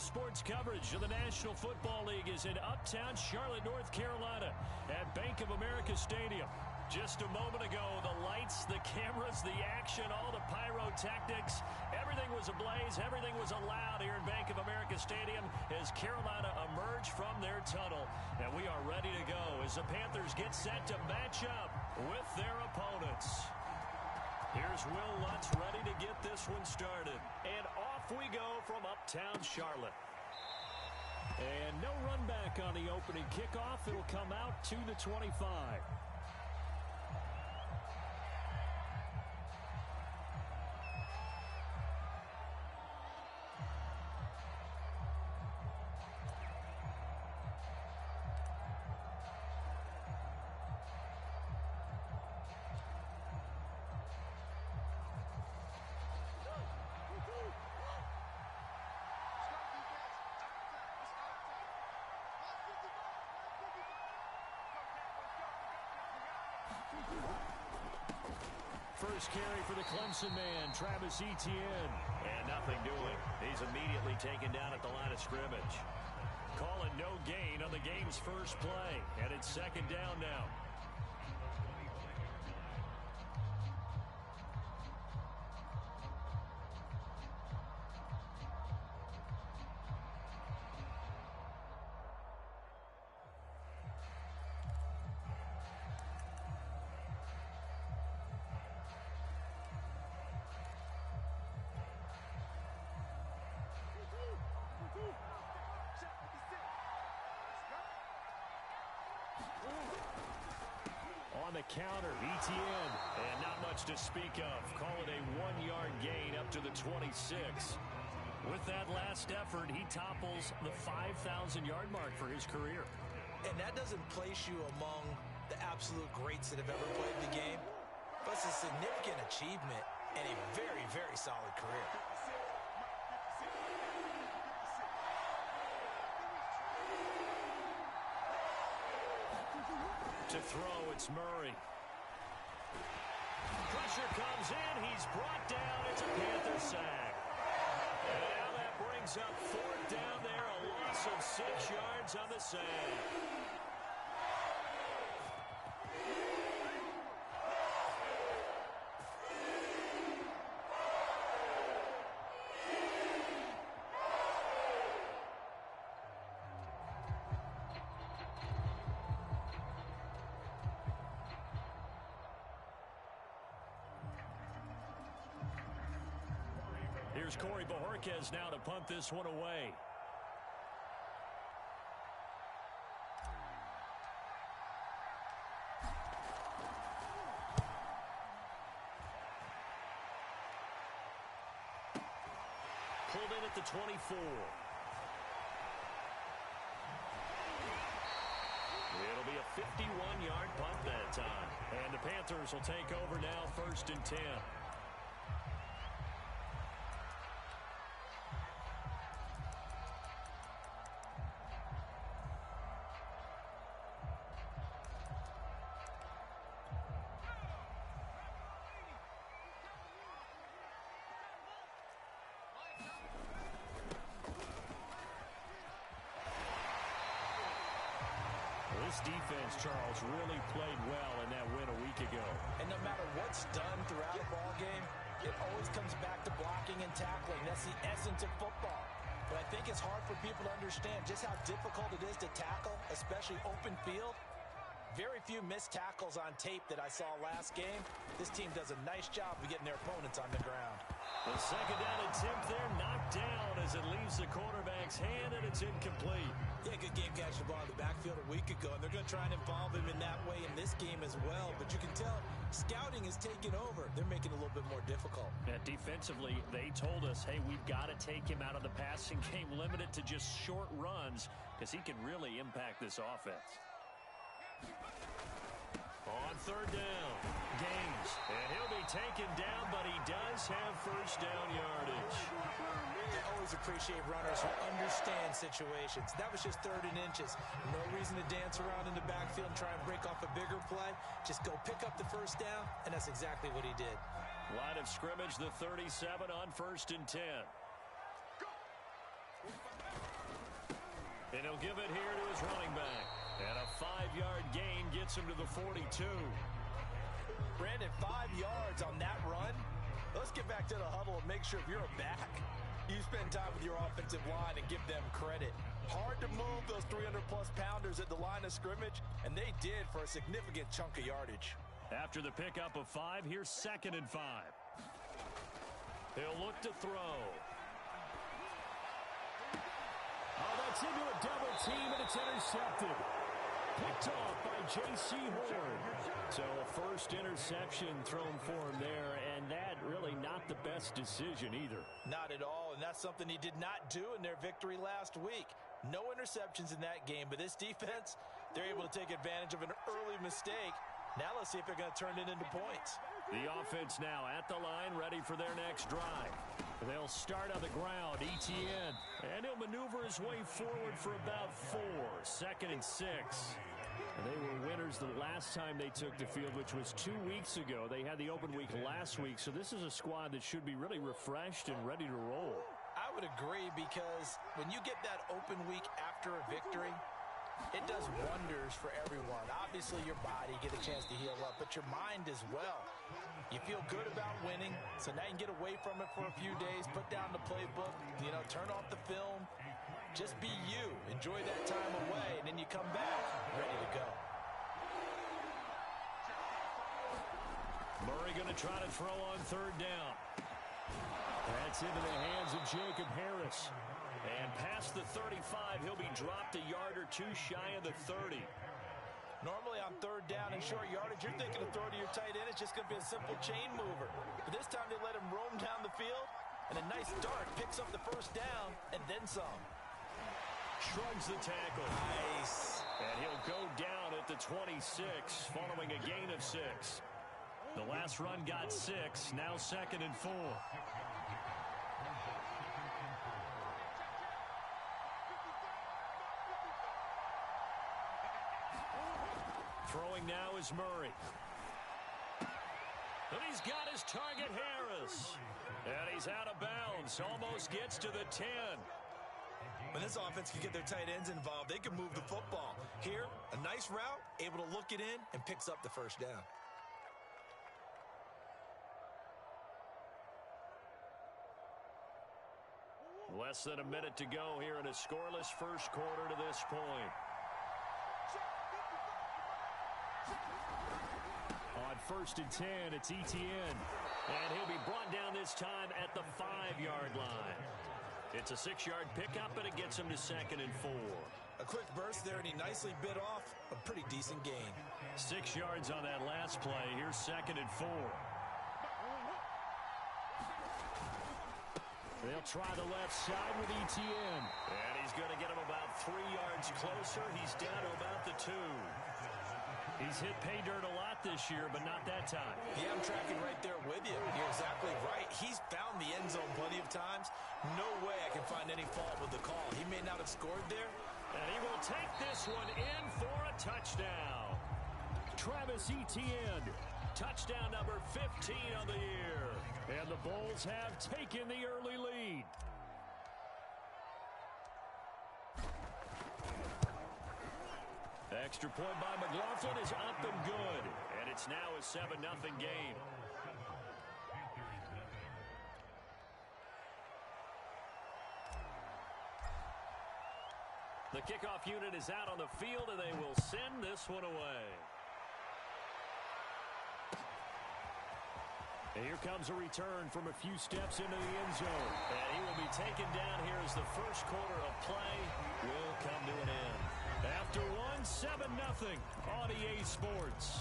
sports coverage of the National Football League is in uptown Charlotte, North Carolina at Bank of America Stadium. Just a moment ago, the lights, the cameras, the action, all the pyrotechnics, everything was ablaze, everything was allowed here in Bank of America Stadium as Carolina emerged from their tunnel. And we are ready to go as the Panthers get set to match up with their opponents. Here's Will Lutz ready to get this one started. And off we go from uptown Charlotte. And no run back on the opening kickoff. It'll come out to the 25. First carry for the Clemson man, Travis Etienne. And nothing doing. He's immediately taken down at the line of scrimmage. Calling no gain on the game's first play. And it's second down now. On the counter, Etienne. And not much to speak of. Call it a 1-yard gain up to the 26. With that last effort, he topples the 5,000-yard mark for his career. And that doesn't place you among the absolute greats that have ever played the game. But it's a significant achievement and a very, very solid career. To throw, it's Murray. Pressure comes in. He's brought down. It's a Panther sack. And now that brings up fourth down there. A loss of 6 yards on the sack. Here's Corey Bojorquez now to punt this one away. Pulled in at the 24. It'll be a 51-yard punt that time. And the Panthers will take over now, 1st and 10. This defense, Charles, really played well in that win a week ago. And no matter what's done throughout a ball game, it always comes back to blocking and tackling. That's the essence of football. But I think it's hard for people to understand just how difficult it is to tackle, especially open field. Very few missed tackles on tape that I saw last game. This team does a nice job of getting their opponents on the ground. The second down attempt there knocked down as it leaves the quarterback's hand, and it's incomplete. Yeah, good game catching the ball in the backfield a week ago, and they're going to try and involve him in that way in this game as well. But you can tell scouting is taking over. They're making it a little bit more difficult. Yeah, defensively, they told us, hey, we've got to take him out of the passing game, limited to just short runs, because he can really impact this offense. On third down, Gaines, and he'll be taken down, but he does have first down yardage. I always appreciate runners who understand situations. That was just 3rd and inches. No reason to dance around in the backfield and try and break off a bigger play. Just go pick up the first down, and that's exactly what he did. Line of scrimmage, the 37 on 1st and 10. And he'll give it here to his running back. And a 5-yard gain gets him to the 42. Brandon, 5 yards on that run. Let's get back to the huddle and make sure if you're a back, you spend time with your offensive line and give them credit. Hard to move those 300-plus pounders at the line of scrimmage, and they did for a significant chunk of yardage. After the pickup of 5, here's 2nd and 5. He'll look to throw. Oh, that's into a double team, and it's intercepted. Picked off by J.C. Horn. So a first interception thrown for him there, and that really not the best decision either. Not at all, and that's something he did not do in their victory last week. No interceptions in that game, but this defense, they're able to take advantage of an early mistake. Now let's see if they're going to turn it into points. The offense now at the line, ready for their next drive. They'll start on the ground, Etienne, and he'll maneuver his way forward for about 4. 2nd and 6. They were winners the last time they took the field, which was 2 weeks ago. They had the open week last week, so this is a squad that should be really refreshed and ready to roll. I would agree, because when you get that open week after a victory, it does wonders for everyone. Obviously, your body get a chance to heal up, but your mind as well. You feel good about winning, so now you can get away from it for a few days, put down the playbook, turn off the film. Just be you. Enjoy that time away, and then you come back ready to go. Murray going to try to throw on 3rd down. That's into the hands of Jacob Harris. And past the 35, he'll be dropped a yard or 2 shy of the 30. Normally on 3rd down and short yardage, you're thinking of throw to your tight end. It's just going to be a simple chain mover. But this time they let him roam down the field, and a nice dart picks up the 1st down and then some. Shrugs the tackle. Nice. And he'll go down at the 26 following a gain of 6. The last run got 6, now 2nd and 4. Throwing now is Murray. And he's got his target, Harris. And he's out of bounds. Almost gets to the 10. When this offense can get their tight ends involved, they can move the football. Here, a nice route, able to look it in, and picks up the 1st down. Less than a minute to go here in a scoreless first quarter to this point. On 1st and 10, it's Etienne. And he'll be brought down this time at the 5-yard line. It's a 6-yard pickup, and it gets him to 2nd and 4. A quick burst there, and he nicely bit off a pretty decent gain. 6 yards on that last play. Here's 2nd and 4. They'll try the left side with Etienne. And he's going to get him about 3 yards closer. He's down to about the 2. He's hit pay dirt a lot this year, but not that time. Yeah, I'm tracking right there with you. You're exactly right. He's found the end zone plenty of times. No way I can find any fault with the call. He may not have scored there. And he will take this one in for a touchdown. Travis Etienne, touchdown number 15 on the year. And the Bulls have taken the early lead. Extra point by McLaughlin is up and good. And it's now a 7-0 game. The kickoff unit is out on the field, and they will send this one away. And here comes a return from a few steps into the end zone. And he will be taken down here as the first quarter of play will come to an end. After one, 7-0 on EA Sports.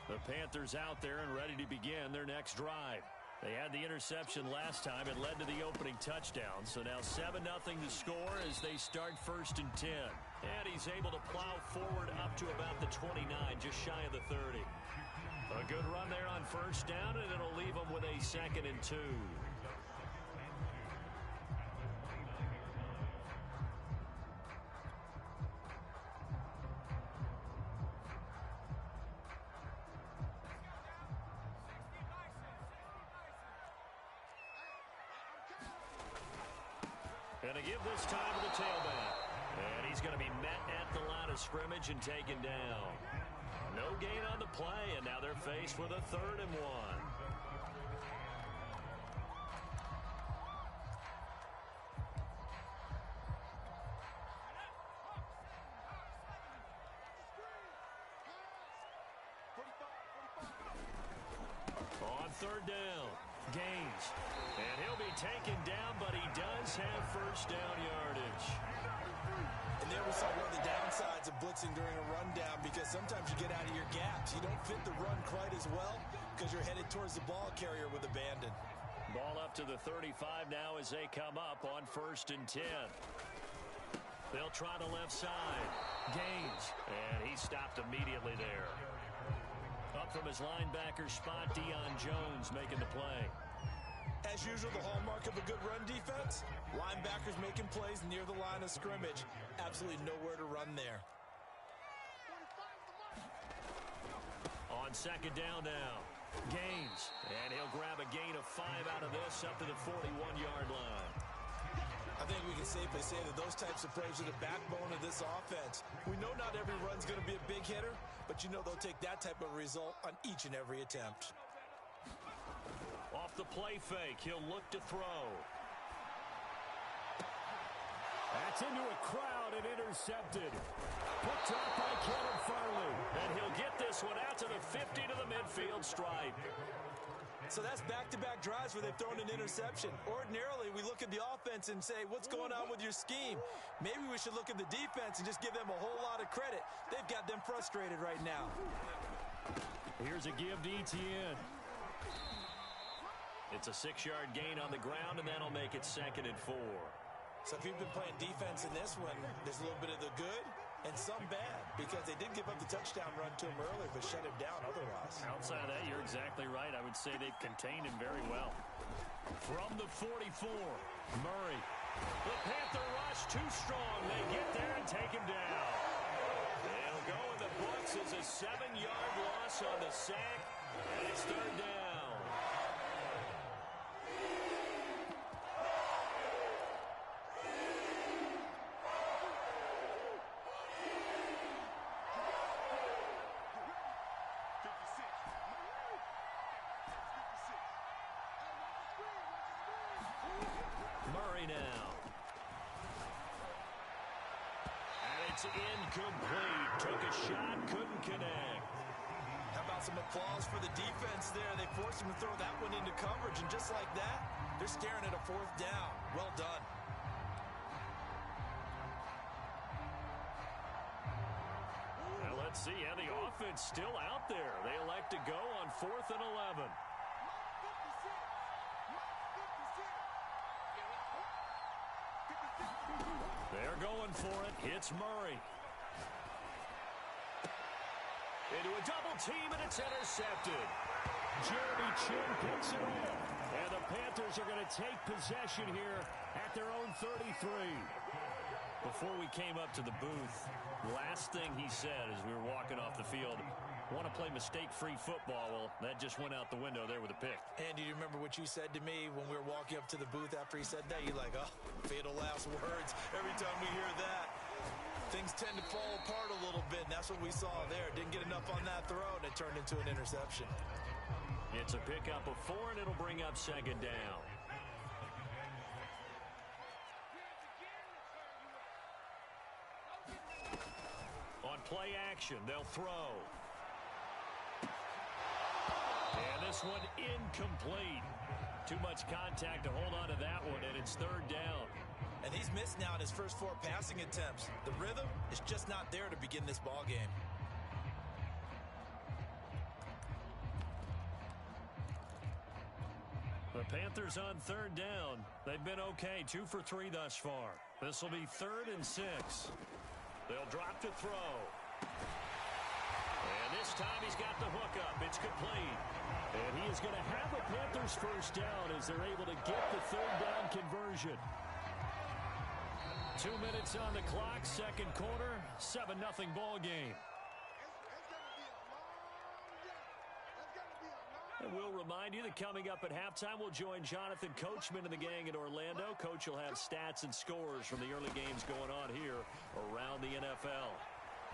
The Panthers out there and ready to begin their next drive. They had the interception last time. It led to the opening touchdown. So now 7-0 to score as they start 1st and 10. And he's able to plow forward up to about the 29, just shy of the 30. A good run there on first down, and it'll leave them with a 2nd and 2. Going to give this time to the tailback. And he's going to be met at the line of scrimmage and taken down. No gain on the play, and now they're faced with a 3rd and 1. On 3rd down, Gaines. And he'll be taken down, but he does have first down yardage. And there we saw one of the downsides of blitzing during a rundown, because sometimes you get out of your gaps. You don't fit the run quite as well because you're headed towards the ball carrier with abandon. Ball up to the 35 now as they come up on 1st and 10. They'll try the left side. Gaines. And he stopped immediately there. Up from his linebacker spot, Deion Jones making the play. As usual, the hallmark of a good run defense, linebackers making plays near the line of scrimmage. Absolutely nowhere to run there. On 2nd down now, Gaines. And he'll grab a gain of 5 out of this up to the 41-yard line. I think we can safely say that those types of plays are the backbone of this offense. We know not every run's going to be a big hitter, but you know they'll take that type of result on each and every attempt. Off the play fake, he'll look to throw. That's into a crowd and intercepted. Picked up by Kevin Farley. And he'll get this one out to the 50 to the midfield stripe. So that's back-to-back drives where they've thrown an interception. Ordinarily, we look at the offense and say, what's going on with your scheme? Maybe we should look at the defense and just give them a whole lot of credit. They've got them frustrated right now. Here's a give to Etienne. It's a 6-yard gain on the ground, and that'll make it 2nd and 4. So if you've been playing defense in this one, there's a little bit of the good and some bad, because they did give up the touchdown run to him earlier, but shut him down otherwise. Outside of that, you're exactly right. I would say they've contained him very well. From the 44, Murray. The Panther rush too strong. They get there and take him down. They'll go in the books as a 7-yard loss on the sack, and it's 3rd down. Murray now. And it's incomplete. Took a shot, couldn't connect. How about some applause for the defense there? They forced him to throw that one into coverage, and just like that, they're staring at a 4th down. Well done. Well, let's see. Yeah, the offense still out there. They elect to go on 4th and 11. They're going for it. Hits Murray. Into a double team, and it's intercepted. Jeremy Chin picks it up. And the Panthers are going to take possession here at their own 33. Before we came up to the booth, last thing he said as we were walking off the field, want to play mistake-free football. Well, that just went out the window there with a pick. And do you remember what you said to me when we were walking up to the booth after he said that? You're like, oh, fatal last words. Every time we hear that, things tend to fall apart a little bit, and that's what we saw there. Didn't get enough on that throw, and it turned into an interception. It's a pickup of 4, and it'll bring up 2nd down. On play action, they'll throw. And this one incomplete. Too much contact to hold on to that one, and it's 3rd down. And he's missed now in his first 4 passing attempts. The rhythm is just not there to begin this ball game. The Panthers on 3rd down. They've been okay, 2 for 3 thus far. This will be 3rd and 6. They'll drop to throw. And this time he's got the hook up It's complete. And he is going to have the Panthers first down as they're able to get the third down conversion. 2 minutes on the clock, second quarter, 7-0 ball game. And we'll remind you that coming up at halftime, we'll join Jonathan Coachman and the gang in Orlando. Coach will have stats and scores from the early games going on here around the NFL.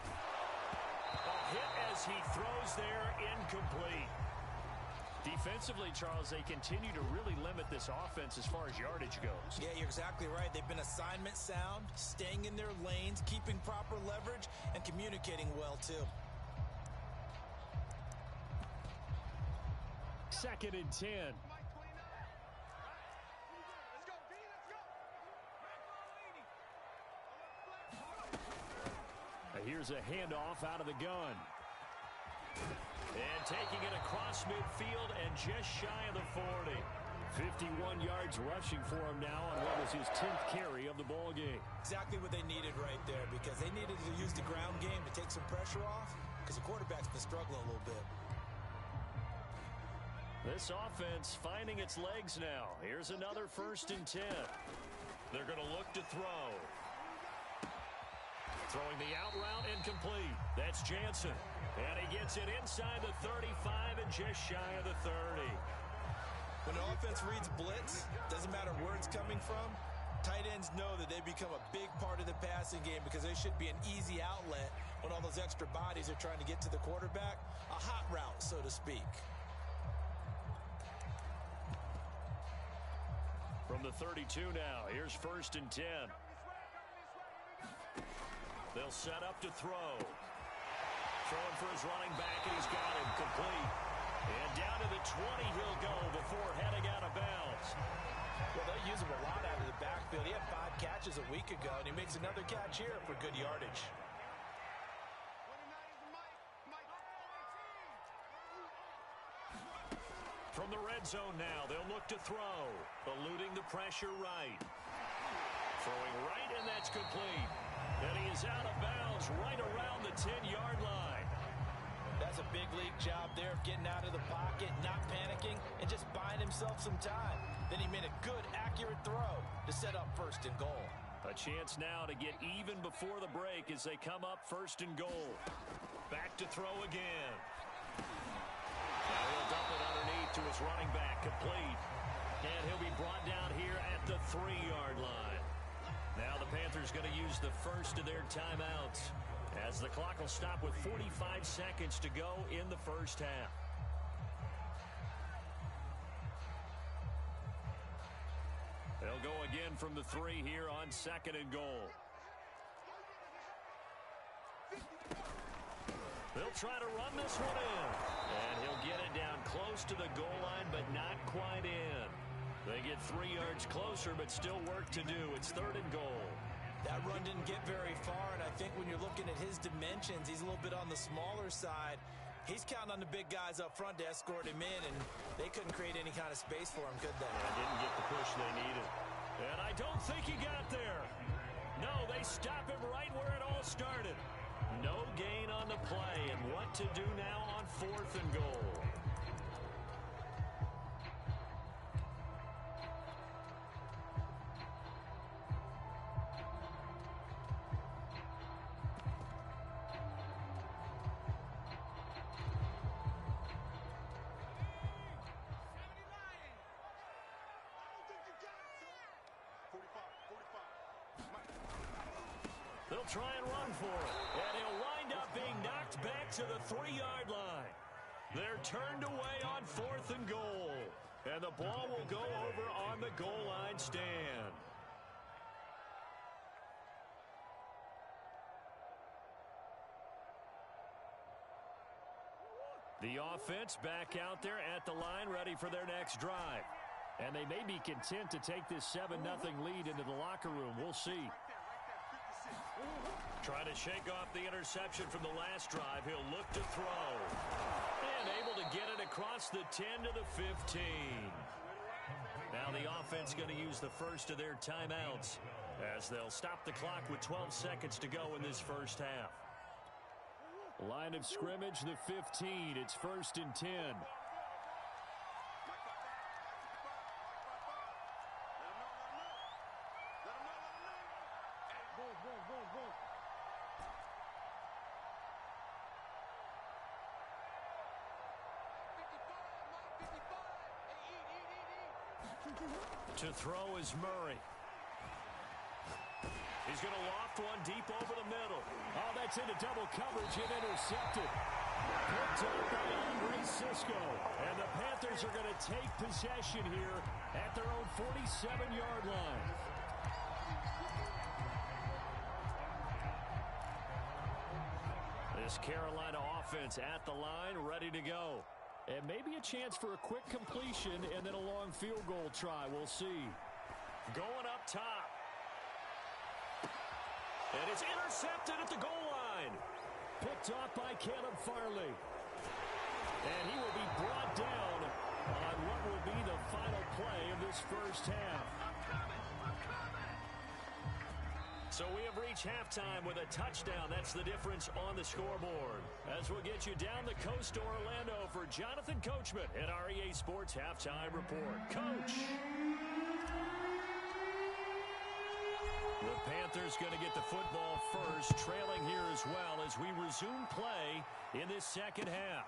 A hit as he throws there, incomplete. Defensively, Charles, they continue to really limit this offense as far as yardage goes. Yeah, you're exactly right. They've been assignment sound, staying in their lanes, keeping proper leverage, and communicating well, too. 2nd and 10. Here's a handoff out of the gun. And taking it across midfield and just shy of the 40. 51 yards rushing for him now on what was his 10th carry of the ball game. Exactly what they needed right there, because they needed to use the ground game to take some pressure off, because the quarterback's been struggling a little bit. This offense finding its legs now. Here's another 1st and 10. They're going to look to throw. Throwing the out route incomplete. That's Jansen. And he gets it inside the 35 and just shy of the 30. When the offense reads blitz, doesn't matter where it's coming from, tight ends know that they become a big part of the passing game because they should be an easy outlet when all those extra bodies are trying to get to the quarterback. A hot route, so to speak. From the 32 now, here's 1st and 10. They'll set up to throw. Throwing for his running back, and he's got him complete. And down to the 20 he'll go before heading out of bounds. Well, they'll use him a lot out of the backfield. He had 5 catches a week ago, and he makes another catch here for good yardage. From the red zone now, they'll look to throw. Eluding the pressure right. Throwing right, and that's complete. And he is out of bounds right around the 10-yard line. That's a big league job there of getting out of the pocket, not panicking, and just buying himself some time. Then he made a good, accurate throw to set up 1st and goal. A chance now to get even before the break as they come up 1st and goal. Back to throw again. Now he'll dump it underneath to his running back, complete. And he'll be brought down here at the 3-yard line. Now the Panthers going to use the first of their timeouts as the clock will stop with 45 seconds to go in the first half. They'll go again from the 3 here on 2nd and goal. They'll try to run this one in. And he'll get it down close to the goal line, but not quite in. They get 3 yards closer, but still work to do. It's 3rd and goal. That run didn't get very far, and I think when you're looking at his dimensions, he's a little bit on the smaller side. He's counting on the big guys up front to escort him in, and they couldn't create any kind of space for him, could they? Didn't get the push they needed. And I don't think he got there. No, they stop him right where it all started. No gain on the play, and what to do now on 4th and goal. They'll try and run for it, and he'll wind up being knocked back to the 3-yard line. They're turned away on 4th and goal, and the ball will go over on the goal line stand. The offense back out there at the line, ready for their next drive. And they may be content to take this 7-0 lead into the locker room. We'll see. Trying to shake off the interception from the last drive. He'll look to throw. And able to get it across the 10 to the 15. Now the offense going to use the first of their timeouts as they'll stop the clock with 12 seconds to go in this first half. Line of scrimmage, the 15. It's 1st and 10. To throw is Murray. He's going to loft one deep over the middle. Oh, that's into double coverage and intercepted. Picked up by Andre Cisco. And the Panthers are going to take possession here at their own 47-yard line. This Carolina offense at the line, ready to go. And maybe a chance for a quick completion and then a long field goal try. We'll see. Going up top. And it's intercepted at the goal line. Picked off by Caleb Farley. And he will be brought down on what will be the final play of this first half. So we have reached halftime with a touchdown. That's the difference on the scoreboard. As we'll get you down the coast to Orlando for Jonathan Coachman at REA Sports Halftime Report. Coach! The Panthers going to get the football first, trailing here as well as we resume play in this second half.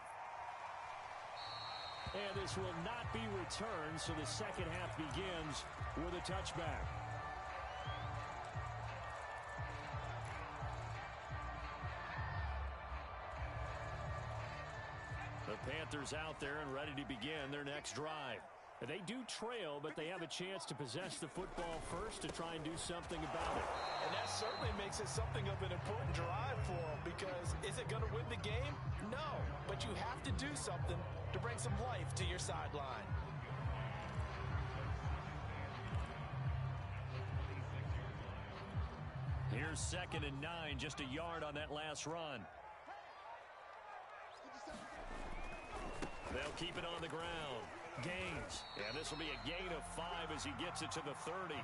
And this will not be returned, so the second half begins with a touchback. The Panthers out there and ready to begin their next drive. They do trail, but they have a chance to possess the football first to try and do something about it. And that certainly makes it something of an important drive for them, because is it going to win the game? No, but you have to do something to bring some life to your sideline. Here's 2nd and 9, just a yard on that last run. They'll keep it on the ground. Gains. And this will be a gain of 5 as he gets it to the 30.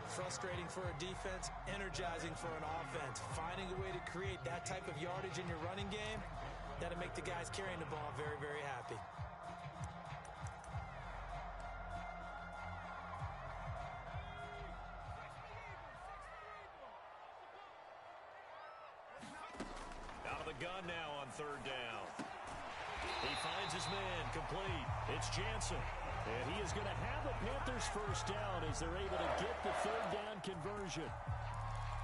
Frustrating for a defense, energizing for an offense. Finding a way to create that type of yardage in your running game, that'll make the guys carrying the ball very, very happy. Out of the gun now on 3rd down. He finds his man, complete. It's Jansen. And he is going to have the Panthers first down as they're able to get the 3rd down conversion.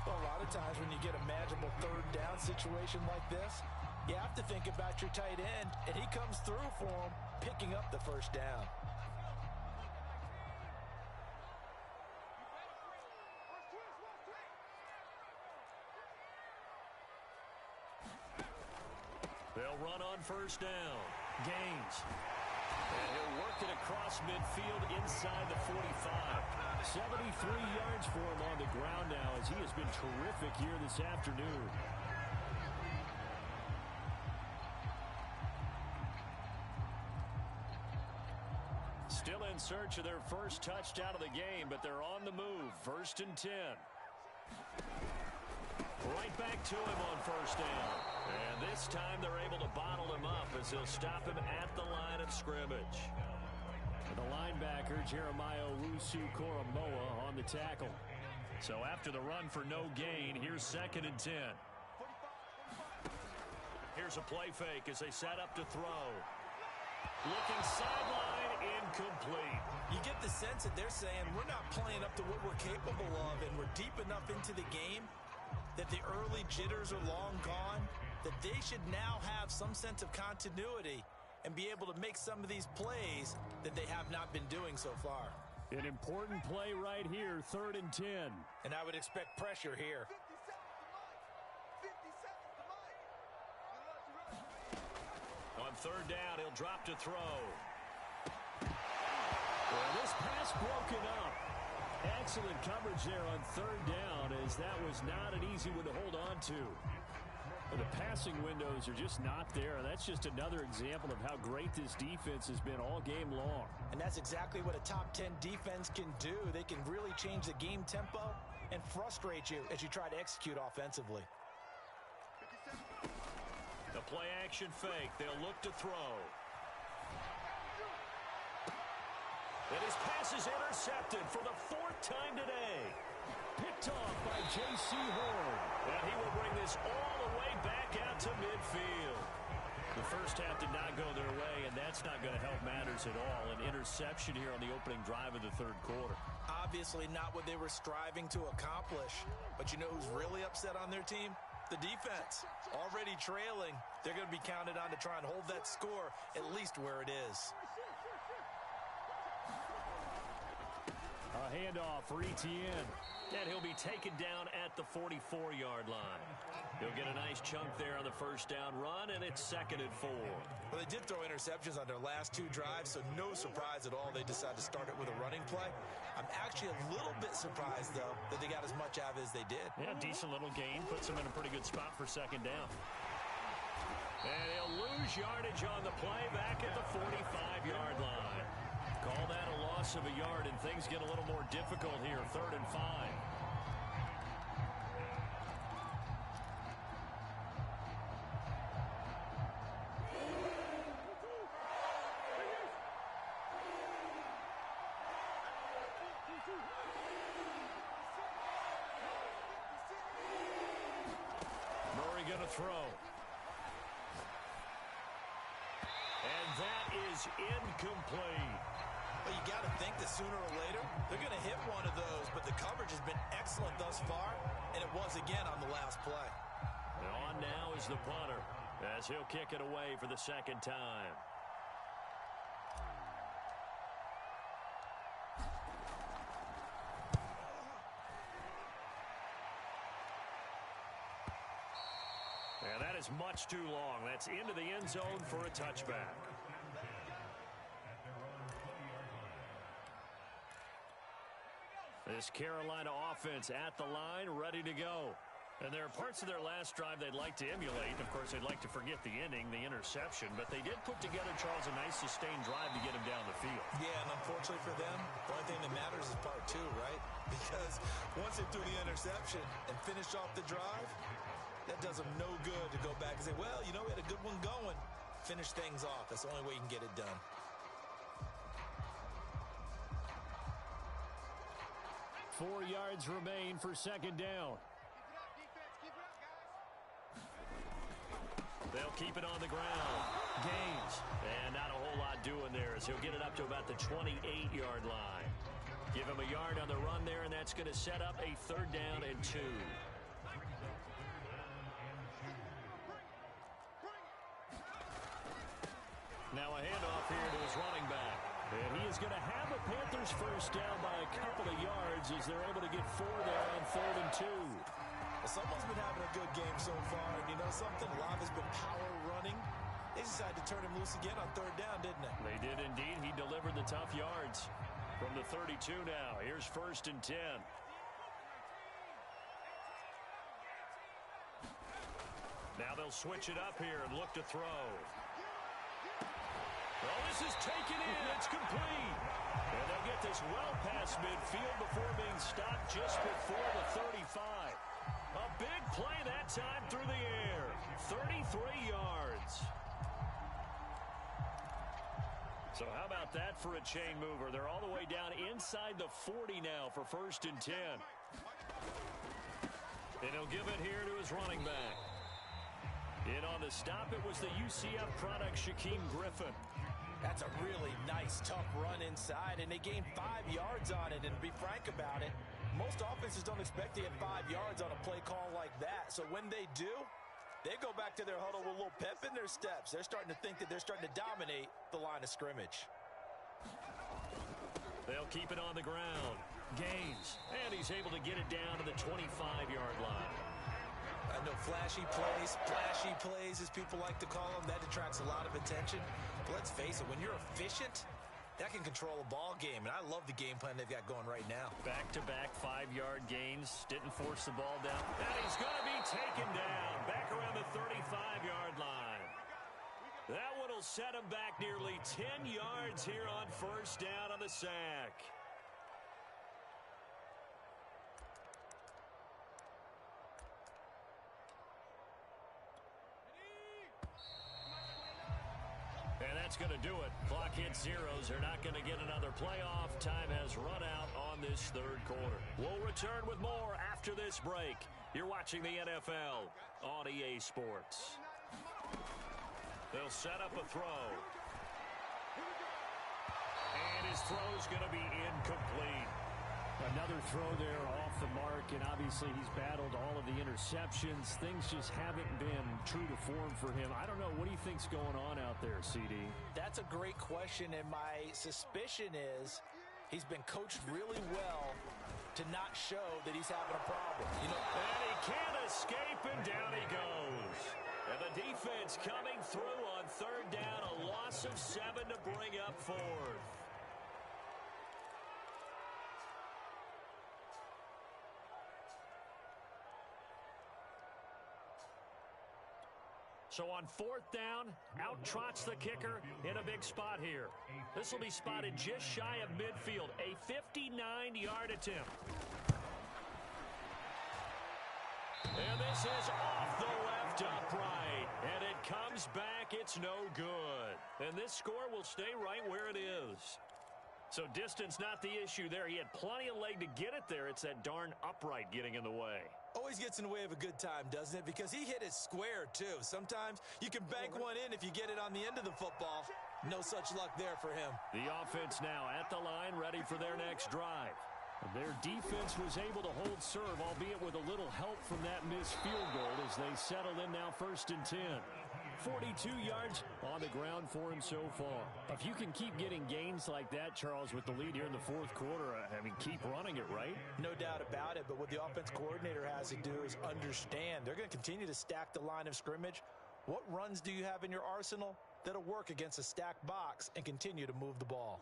Well, a lot of times when you get a manageable 3rd down situation like this, you have to think about your tight end, and he comes through for him, picking up the first down. They'll run on 1st down. Gains. And he'll work it across midfield inside the 45. 73 yards for him on the ground now as he has been terrific here this afternoon. Still in search of their first touchdown of the game, but they're on the move. 1st and 10. Right back to him on 1st down. And this time they're able to bottle him up as they'll stop him at the line of scrimmage. The linebacker, Jeremiah Owusu-Koramoah, on the tackle. So after the run for no gain, here's 2nd and 10. Here's a play fake as they set up to throw. Looking sideline, incomplete. You get the sense that they're saying we're not playing up to what we're capable of, and we're deep enough into the game that the early jitters are long gone, that they should now have some sense of continuity and be able to make some of these plays that they have not been doing so far. An important play right here, 3rd and 10. And I would expect pressure here. On 3rd down, he'll drop to throw. Well, this pass broken up. Excellent coverage there on 3rd down, as that was not an easy one to hold on to. The passing windows are just not there. That's just another example of how great this defense has been all game long. And that's exactly what a top 10 defense can do. They can really change the game tempo and frustrate you as you try to execute offensively. The play action fake. They'll look to throw. And his pass is intercepted for the 4th time today. Picked off by J.C. Horn. And he will bring this all the way back out to midfield. The first half did not go their way, and that's not going to help matters at all. An interception here on the opening drive of the 3rd quarter. Obviously not what they were striving to accomplish. But you know who's really upset on their team? The defense. Already trailing. They're going to be counted on to try and hold that score at least where it is. A handoff for Etienne. And he'll be taken down at the 44-yard line. He'll get a nice chunk there on the first down run, and it's 2nd and 4. Well, they did throw interceptions on their last 2 drives, so no surprise at all they decided to start it with a running play. I'm actually a little bit surprised, though, that they got as much out of it as they did. Yeah, decent little gain. Puts them in a pretty good spot for 2nd down. And he'll lose yardage on the play back at the 45-yard line. Call that a loss of a yard, and things get a little more difficult here. 3rd and 5. Murray going to throw. And that is incomplete. Well, you got to think that sooner or later they're going to hit one of those, but the coverage has been excellent thus far, and it was again on the last play. And on now is the punter, as he'll kick it away for the 2nd time. And that is much too long. That's into the end zone for a touchback. This Carolina offense at the line, ready to go. And there are parts of their last drive they'd like to emulate. Of course, they'd like to forget the ending, the interception. But they did put together, Charles, a nice sustained drive to get him down the field. Yeah, and unfortunately for them, the only thing that matters is part 2, right? Because once they threw the interception and finished off the drive, that does them no good to go back and say, well, you know, we had a good one going. Finish things off. That's the only way you can get it done. Four yards remain for 2nd down. They'll keep it on the ground. Gains. And not a whole lot doing there as he'll get it up to about the 28-yard line. Give him a yard on the run there, and that's going to set up a 3rd down and 2. Now a handoff here to his running back. And he is going to have a Panthers first down by a couple of yards as they're able to get 4 there on 3rd and 2. Well, someone's been having a good game so far. And you know something? A lot has been power running. They decided to turn him loose again on 3rd down, didn't they? They did indeed. He delivered the tough yards from the 32 now. Here's 1st and 10. Now they'll switch it up here and look to throw. Oh, this is taken in. It's complete. And they'll get this well past midfield before being stopped just before the 35. A big play that time through the air. 33 yards. So how about that for a chain mover? They're all the way down inside the 40 now for 1st and 10. And he'll give it here to his running back. In on the stop, it was the UCF product, Shaquem Griffin. That's a really nice, tough run inside, and they gained 5 yards on it. And to be frank about it, most offenses don't expect to get 5 yards on a play call like that. So when they do, they go back to their huddle with a little pep in their steps. They're starting to think that they're starting to dominate the line of scrimmage. They'll keep it on the ground. Gains. And he's able to get it down to the 25-yard line. I know flashy plays, as people like to call them, that attracts a lot of attention. But let's face it, when you're efficient, that can control a ball game. And I love the game plan they've got going right now. Back-to-back 5-yard gains. Didn't force the ball down. And he's going to be taken down. Back around the 35-yard line. That one will set him back nearly 10 yards here on 1st down on the sack. that's going to do it. Clock hits zeros. They're not going to get another playoff. Time has run out on this third quarter. We'll return with more after this break. You're watching the NFL on EA Sports. They'll set up a throw. And his throw's going to be incomplete. Another throw there off the mark, and obviously he's battled all of the interceptions. Things just haven't been true to form for him. I don't know. What do you think's going on out there, CD? That's a great question, and my suspicion is he's been coached really well to not show that he's having a problem. And he can't escape, and down he goes. And the defense coming through on third down, a loss of 7 to bring up fourth. So on fourth down, out trots the kicker in a big spot here. This will be spotted just shy of midfield, a 59-yard attempt. And this is off the left upright, and it comes back. It's no good. And this score will stay right where it is. So distance not the issue there. He had plenty of leg to get it there. It's that darn upright getting in the way. Always gets in the way of a good time, doesn't it? Because he hit it square, too. Sometimes you can bank one in if you get it on the end of the football. No such luck there for him. The offense now at the line, ready for their next drive. Their defense was able to hold serve, albeit with a little help from that missed field goal as they settle in now 1st and 10. 42 yards on the ground for him so far. If you can keep getting gains like that, Charles, with the lead here in the fourth quarter, I mean, keep running it, right? No doubt about it, but what the offense coordinator has to do is understand they're going to continue to stack the line of scrimmage. What runs do you have in your arsenal that'll work against a stacked box and continue to move the ball?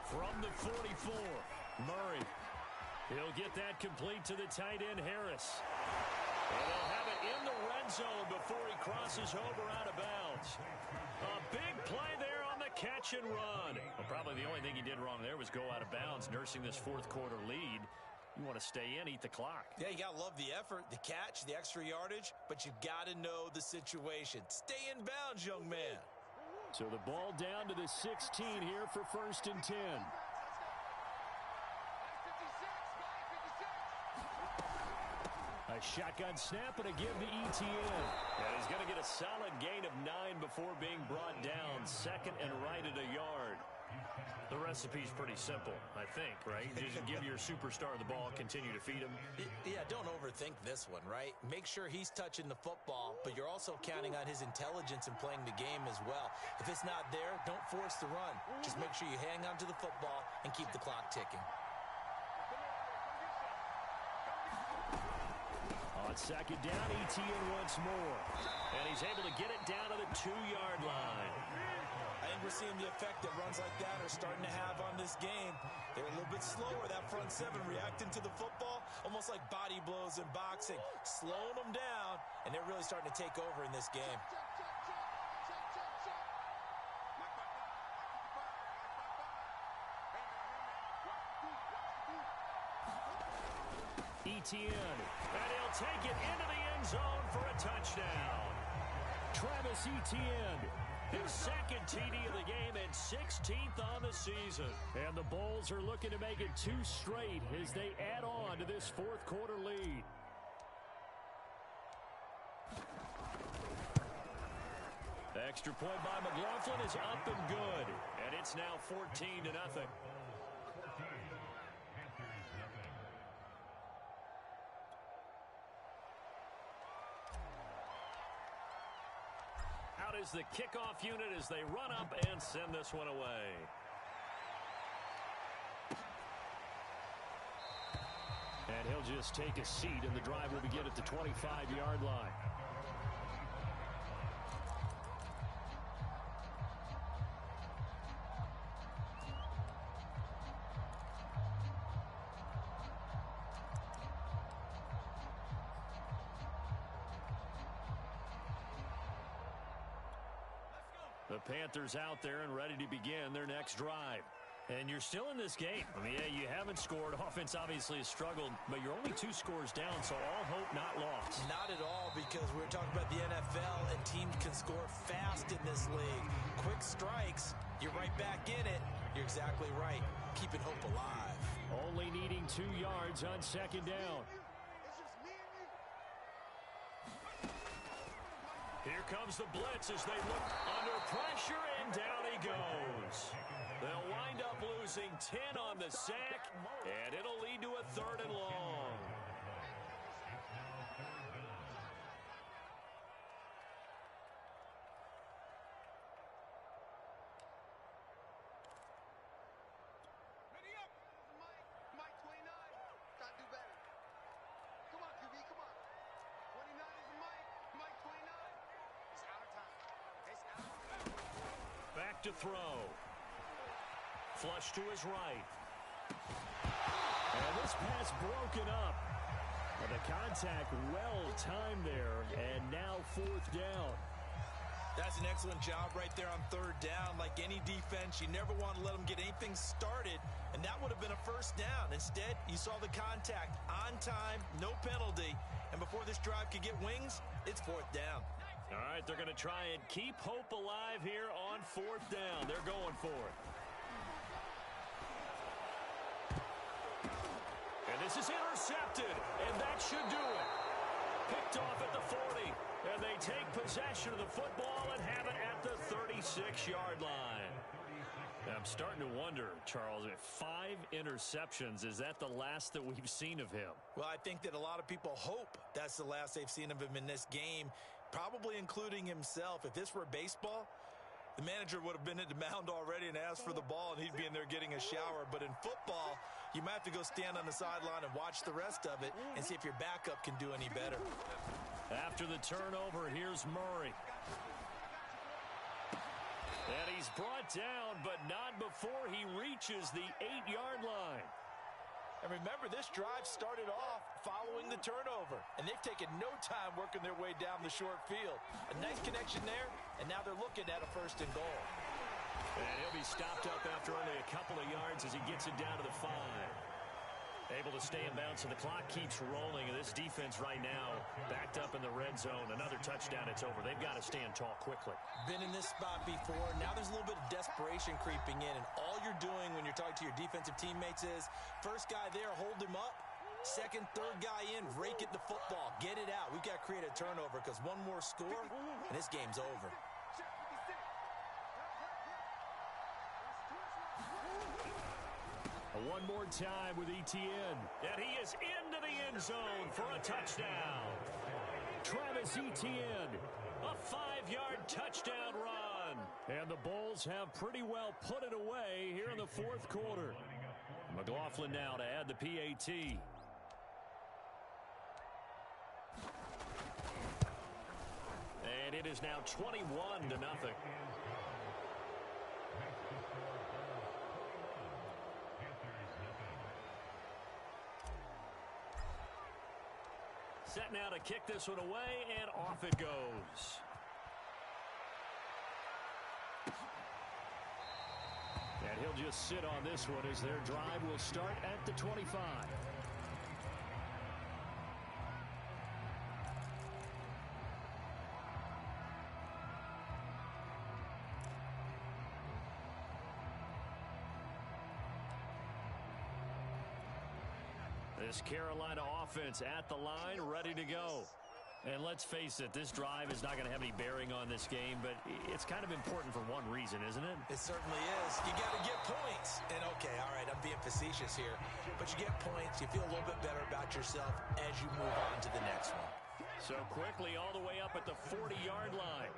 From the 44, Murray. He'll get that complete to the tight end, Harris. And they'll have it in the red zone before he crosses over out of bounds. A big play there on the catch and run. Well, probably the only thing he did wrong there was go out of bounds, nursing this fourth quarter lead. You want to stay in, eat the clock. Yeah, you got to love the effort, the catch, the extra yardage, but you got to know the situation. Stay in bounds, young man. So the ball down to the 16 here for 1st and 10. A shotgun snap and a give to ETN. And he's going to get a solid gain of 9 before being brought down. 2nd and right at a yard. The recipe's pretty simple, I think, right? Just give your superstar the ball, continue to feed him. Yeah, don't overthink this one, right? Make sure he's touching the football, but you're also counting on his intelligence in playing the game as well. If it's not there, don't force the run. Just make sure you hang on to the football and keep the clock ticking. On 2nd down, ETN once more. And he's able to get it down to the 2-yard line. I think we're seeing the effect that runs like that are starting to have on this game. They're a little bit slower, that front seven reacting to the football, almost like body blows in boxing, slowing them down, and they're really starting to take over in this game. ETN, and he'll take it into the end zone for a touchdown. Travis Etienne. His 2nd TD of the game and 16th on the season. And the Bulls are looking to make it 2 straight as they add on to this fourth quarter lead. The extra point by McLaughlin is up and good. And it's now 14-0. Out is the kickoff unit as they run up and send this one away. And he'll just take a seat, and the drive will begin at the 25-yard line. The Panthers out there and ready to begin their next drive. And you're still in this game. I mean, yeah, you haven't scored. Offense obviously has struggled, but you're only 2 scores down, so all hope not lost. Not at all, because we're talking about the NFL, and teams can score fast in this league. Quick strikes, you're right back in it. You're exactly right. Keeping hope alive. Only needing 2 yards on 2nd down. Here comes the blitz as they look under pressure, and down he goes. They'll wind up losing 10 on the sack, and it'll lead to a 3rd and long. Ready up. Mike 29. Try to do better. Come on, QB, come on. 29 is Mike 29. It's out of time. It's out of time. Back to throw. Flush to his right. And this pass broken up. And the contact well timed there. And now 4th down. That's an excellent job right there on 3rd down. Like any defense, you never want to let them get anything started. And that would have been a 1st down. Instead, you saw the contact on time, no penalty. And before this drive could get wings, it's 4th down. All right, they're going to try and keep hope alive here on 4th down. They're going for it. And this is intercepted, and that should do it. Picked off at the 40, and they take possession of the football and have it at the 36-yard line. I'm starting to wonder, Charles, 5 interceptions, is that the last that we've seen of him? Well, I think that a lot of people hope that's the last they've seen of him in this game, probably including himself. If this were baseball, the manager would have been at the mound already and asked for the ball, and he'd be in there getting a shower. But in football, you might have to go stand on the sideline and watch the rest of it and see if your backup can do any better. After the turnover, here's Murray. And he's brought down, but not before he reaches the 8-yard line. And remember, this drive started off following the turnover, and they've taken no time working their way down the short field. A nice connection there, and now they're looking at a 1st and goal. And he'll be stopped up after only a couple of yards as he gets it down to the 5. Able to stay in bounds, so the clock keeps rolling. And this defense right now backed up in the red zone. Another touchdown, it's over. They've got to stand tall quickly. Been in this spot before. Now there's a little bit of desperation creeping in. And all you're doing when you're talking to your defensive teammates is, first guy there, hold him up. Second, third guy in, rake at the football. Get it out. We've got to create a turnover because one more score, and this game's over. One more time with Etienne. And he is into the end zone for a touchdown. Travis Etienne. A 5-yard touchdown run. And the Bulls have pretty well put it away here in the 4th quarter. McLaughlin now to add the PAT. And it is now 21-0. Set now to kick this one away, and off it goes. And he'll just sit on this one as their drive will start at the 25. This Carolina offense at the line, ready to go. And let's face it, this drive is not going to have any bearing on this game, but it's kind of important for one reason, isn't it? It certainly is. You got to get points. And okay, all right, I'm being facetious here. But you get points, you feel a little bit better about yourself as you move on to the next one. So quickly all the way up at the 40-yard line.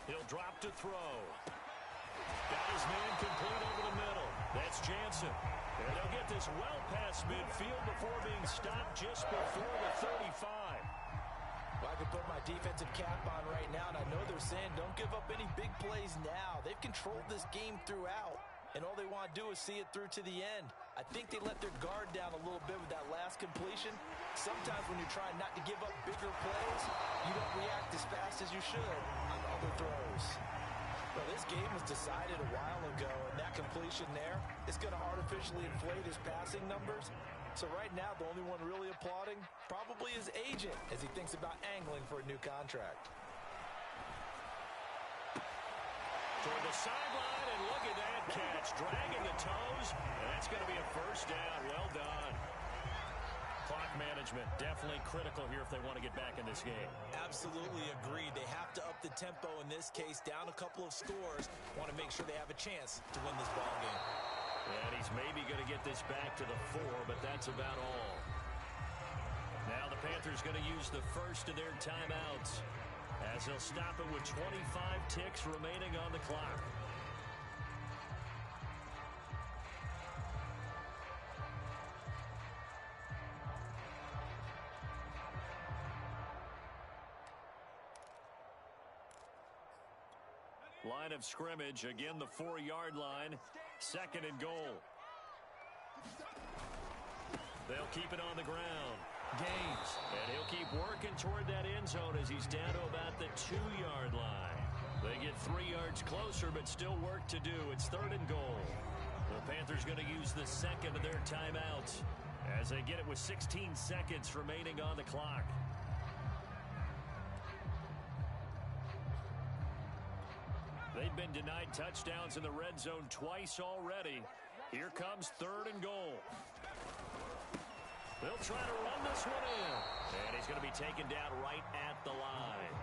He'll drop to throw. Got his man complete over the middle. That's Jansen. And they'll get this well past midfield before being stopped just before the 35. Well, I can put my defensive cap on right now, and I know they're saying don't give up any big plays now. They've controlled this game throughout, and all they want to do is see it through to the end. I think they let their guard down a little bit with that last completion. Sometimes when you're trying not to give up bigger plays, you don't react as fast as you should on other throws. Well, this game was decided a while ago, and that completion there is going to artificially inflate his passing numbers. So right now, the only one really applauding probably his agent as he thinks about angling for a new contract. Toward the sideline, and look at that catch. Dragging the toes, and that's going to be a first down. Well done. Clock management definitely critical here if they want to get back in this game. Absolutely agreed. They have to up the tempo in this case, down a couple of scores. Want to make sure they have a chance to win this ball game. And he's maybe going to get this back to the 4, but that's about all. Now the Panthers going to use the first of their timeouts, as they'll stop it with 25 ticks remaining on the clock. Line of scrimmage, again the 4-yard line, 2nd and goal. They'll keep it on the ground. Gaines, and he'll keep working toward that end zone as he's down to about the 2-yard line. They get 3 yards closer, but still work to do. It's 3rd and goal. The Panthers going to use the 2nd of their timeouts as they get it with 16 seconds remaining on the clock. They've been denied touchdowns in the red zone twice already. Here comes 3rd and goal. They'll try to run this one in. And he's going to be taken down right at the line.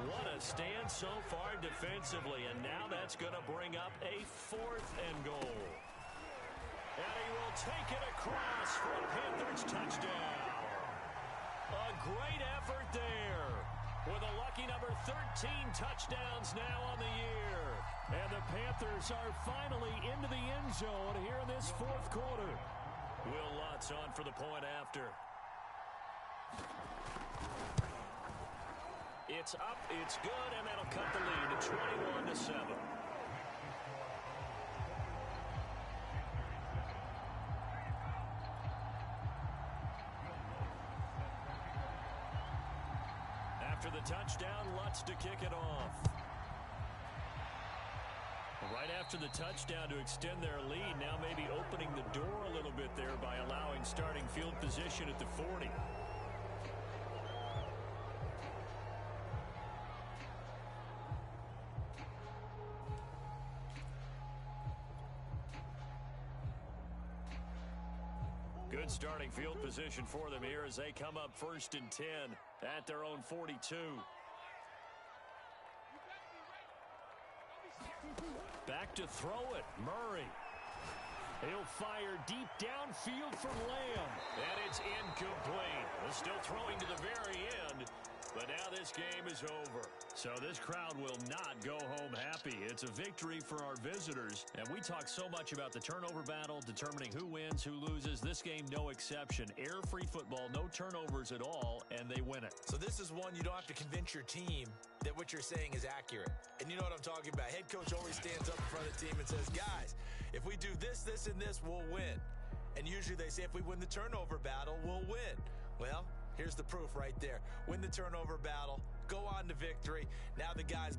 What a stand so far defensively. And now that's going to bring up a 4th and goal. And he will take it across for a Panthers touchdown. A great effort there, with a lucky number 13 touchdowns now on the year. And the Panthers are finally into the end zone here in this 4th quarter. Will Lutz on for the point after. It's up, it's good, and that'll cut the lead to 21-7. After the touchdown, Lutz to kick it off. Right after the touchdown to extend their lead, now maybe opening the door a little bit there by allowing starting field position at the 40. Good starting field position for them here as they come up 1st and 10 at their own 42. Back to throw it, Murray. He'll fire deep downfield from Lamb. And it's incomplete. They're still throwing to the very end. But now this game is over. So this crowd will not go home happy. It's a victory for our visitors. And we talk so much about the turnover battle, determining who wins, who loses. This game, no exception. Error-free football, no turnovers at all, and they win it. So this is one you don't have to convince your team that what you're saying is accurate. And you know what I'm talking about. Head coach always stands up in front of the team and says, guys, if we do this, this, and this, we'll win. And usually they say if we win the turnover battle, we'll win. Well, here's the proof right there. Win the turnover battle, go on to victory. Now the guys